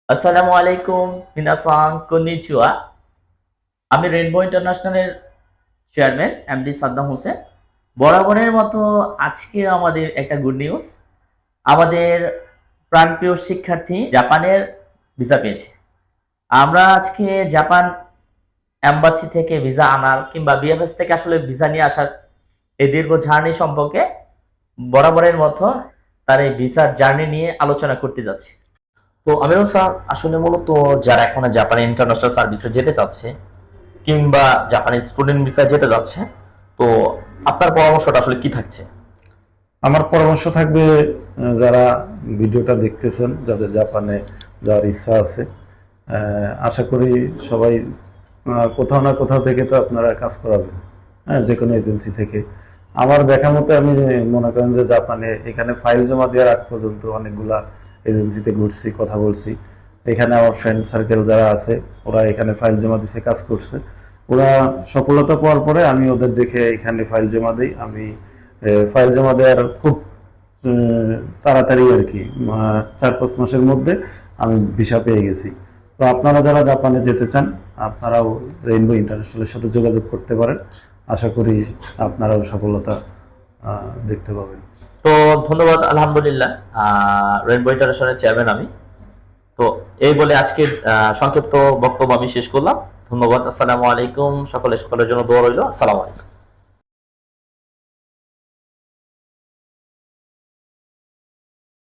আসসালামু আলাইকুম, মিনাসাং কন্নিচিওয়া। আমি রেইনবো ইন্টারন্যাশনালের চেয়ারম্যান এমডি সাদ্দাম হোসেন। বরাবরের মতো আজকে আমাদের একটা গুড নিউজ। আমাদের প্রাণপ্রিয় শিক্ষার্থী জাপানের ভিসা পেয়েছে। আমরা আজকে জাপান এম্বাসি থেকে ভিসা আনার কিংবা বিএফএস থেকে আসলে ভিসা নিয়ে আসার এই দীর্ঘ জার্নি সম্পর্কে বরাবরের মতো তার এই ভিসার জার্নি নিয়ে আলোচনা করতে যাচ্ছি। তো আমিরুল স্যার, আসলে মূলত যারা এখন জাপানে ইন্টারন্যাশনাল সার্ভিসে যেতে চাচ্ছে কিংবা জাপানি স্টুডেন্ট ভিসায় যেতে যাচ্ছে, তো আপনার পরামর্শটা আসলে কি থাকছে? আমার পরামর্শ থাকবে, যারা ভিডিওটা দেখতেছেন, যাদের জাপানে যাওয়ার ইচ্ছা আছে, আশা করি সবাই কোথাও না কোথাও থেকে তো আপনারা কাজ করাবেন। হ্যাঁ, যে কোনো এজেন্সি থেকে। আমার দেখা মতে আমি মনে করেন যে জাপানে এখানে ফাইল জমা দেওয়ার আগ পর্যন্ত অনেকগুলা এজেন্সিতে ঘুরছি, কথা বলছি। এখানে আমার ফ্রেন্ড সার্কেল যারা আছে, ওরা এখানে ফাইল জমা দিছে, কাজ করছে। ওরা সফলতা পাওয়ার পরে আমি ওদের দেখে এখানে ফাইল জমা দিই। আমি ফাইল জমা দেওয়ার খুব তাড়াতাড়ি আর কি, 4-5 মাসের মধ্যে আমি ভিসা পেয়ে গেছি। তো আপনারা যারা জাপানে যেতে চান, আপনারাও রেইনবো ইন্টারন্যাশনালের সাথে যোগাযোগ করতে পারেন। আশা করি আপনারাও সফলতা দেখতে পাবেন। তো ধন্যবাদ, আলহামদুলিল্লাহ। রেইনবো ইন্টারন্যাশনাল চেয়ারম্যান আমি। তো এই বলে আজকের সংক্ষিপ্ত বক্তব্য আমি শেষ করলাম। ধন্যবাদ। আসসালামু আলাইকুম। সকলের জন্য দোয়া রইল। আসসালামু আলাইকুম।